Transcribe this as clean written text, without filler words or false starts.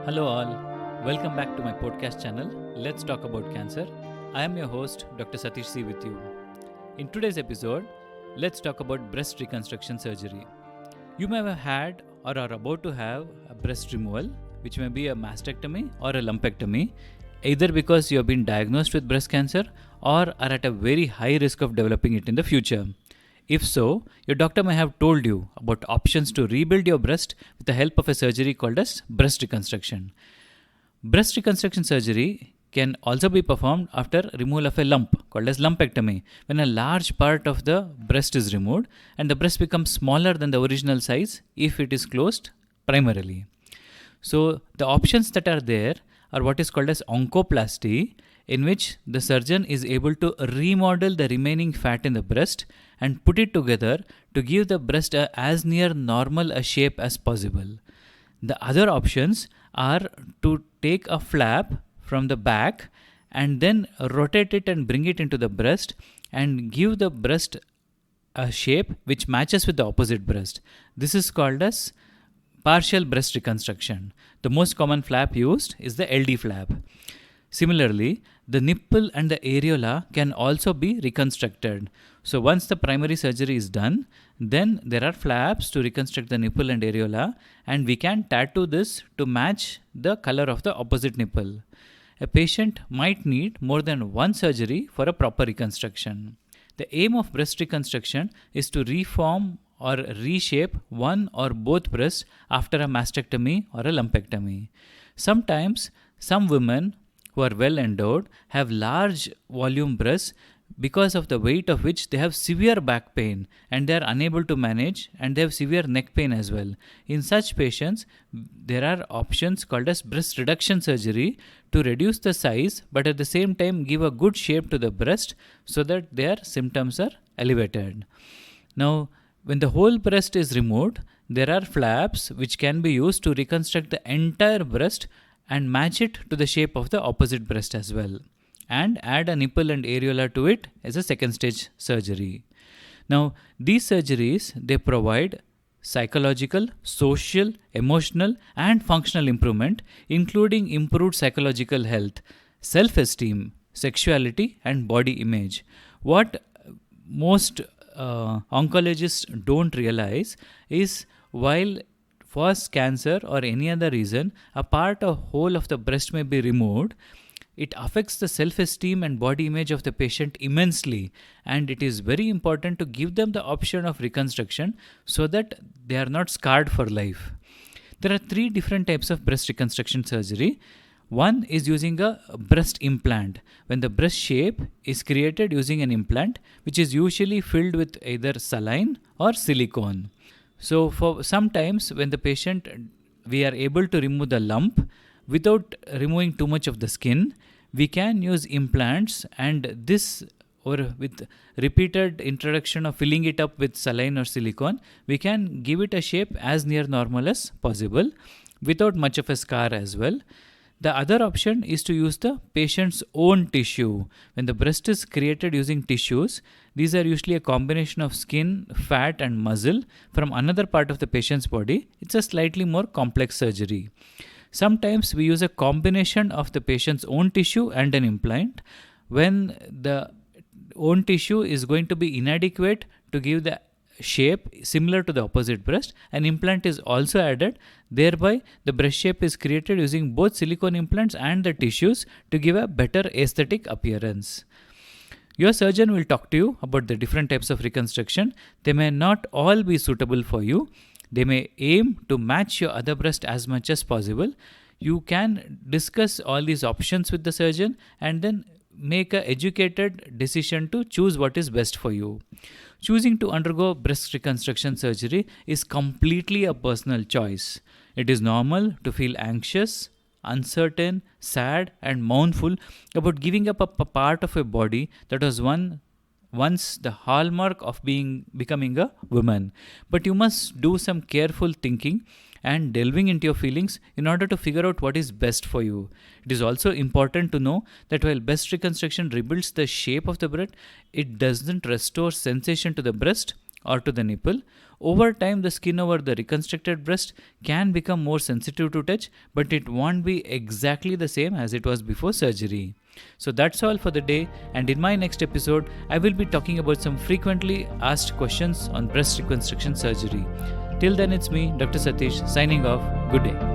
Hello, all. Welcome back to my podcast channel. Let's talk about cancer. I am your host, Dr. Satish C, with you. In today's episode, let's talk about breast reconstruction surgery. You may have had or are about to have a breast removal, which may be a mastectomy or a lumpectomy, either because you have been diagnosed with breast cancer or are at a very high risk of developing it in the future. If so, your doctor may have told you about options to rebuild your breast with the help of a surgery called as breast reconstruction. Breast reconstruction surgery can also be performed after removal of a lump called as lumpectomy, when a large part of the breast is removed and the breast becomes smaller than the original size if it is closed primarily. So the options that are there are what is called as oncoplasty, in which the surgeon is able to remodel the remaining fat in the breast and put it together to give the breast as near normal a shape as possible. The other options are to take a flap from the back and then rotate it and bring it into the breast and give the breast a shape which matches with the opposite breast. This is called as partial breast reconstruction. The most common flap used is the LD flap. Similarly, the nipple and the areola can also be reconstructed. So once the primary surgery is done, then there are flaps to reconstruct the nipple and areola, and we can tattoo this to match the color of the opposite nipple. A patient might need more than one surgery for a proper reconstruction. The aim of breast reconstruction is to reform or reshape one or both breasts after a mastectomy or a lumpectomy. Sometimes some women who are well endowed have large volume breasts because of the weight of which they have severe back pain and they are unable to manage, and they have severe neck pain as well. In such patients, there are options called as breast reduction surgery to reduce the size but at the same time give a good shape to the breast so that their symptoms are elevated. Now, when the whole breast is removed, there are flaps which can be used to reconstruct the entire breast and match it to the shape of the opposite breast as well, and add a nipple and areola to it as a second stage surgery. Now, these surgeries, they provide psychological, social, emotional and functional improvement, including improved psychological health, self-esteem, sexuality and body image. What most oncologists don't realize is, while for cancer or any other reason, a part or whole of the breast may be removed, it affects the self-esteem and body image of the patient immensely, and it is very important to give them the option of reconstruction so that they are not scarred for life. There are three different types of breast reconstruction surgery. One is using a breast implant, when the breast shape is created using an implant which is usually filled with either saline or silicone. So for sometimes when the patient, we are able to remove the lump without removing too much of the skin, we can use implants, and this, or with repeated introduction of filling it up with saline or silicone, we can give it a shape as near normal as possible without much of a scar as well. The other option is to use the patient's own tissue. When the breast is created using tissues, these are usually a combination of skin, fat and muscle from another part of the patient's body. It's a slightly more complex surgery. Sometimes we use a combination of the patient's own tissue and an implant. When the own tissue is going to be inadequate to give the shape similar to the opposite breast, an implant is also added. Thereby, the breast shape is created using both silicone implants and the tissues to give a better aesthetic appearance. Your surgeon will talk to you about the different types of reconstruction. They may not all be suitable for you. They may aim to match your other breast as much as possible. You can discuss all these options with the surgeon and then make an educated decision to choose what is best for you. Choosing to undergo breast reconstruction surgery is completely a personal choice. It is normal to feel anxious, uncertain, sad and mournful about giving up a part of a body that was once the hallmark of becoming a woman. But you must do some careful thinking and delving into your feelings in order to figure out what is best for you. It is also important to know that while breast reconstruction rebuilds the shape of the breast, it doesn't restore sensation to the breast or to the nipple, over time the skin over the reconstructed breast can become more sensitive to touch, but it won't be exactly the same as it was before surgery. So that's all for the day, and in my next episode, I will be talking about some frequently asked questions on breast reconstruction surgery. Till then, it's me, Dr. Satish, signing off. Good day.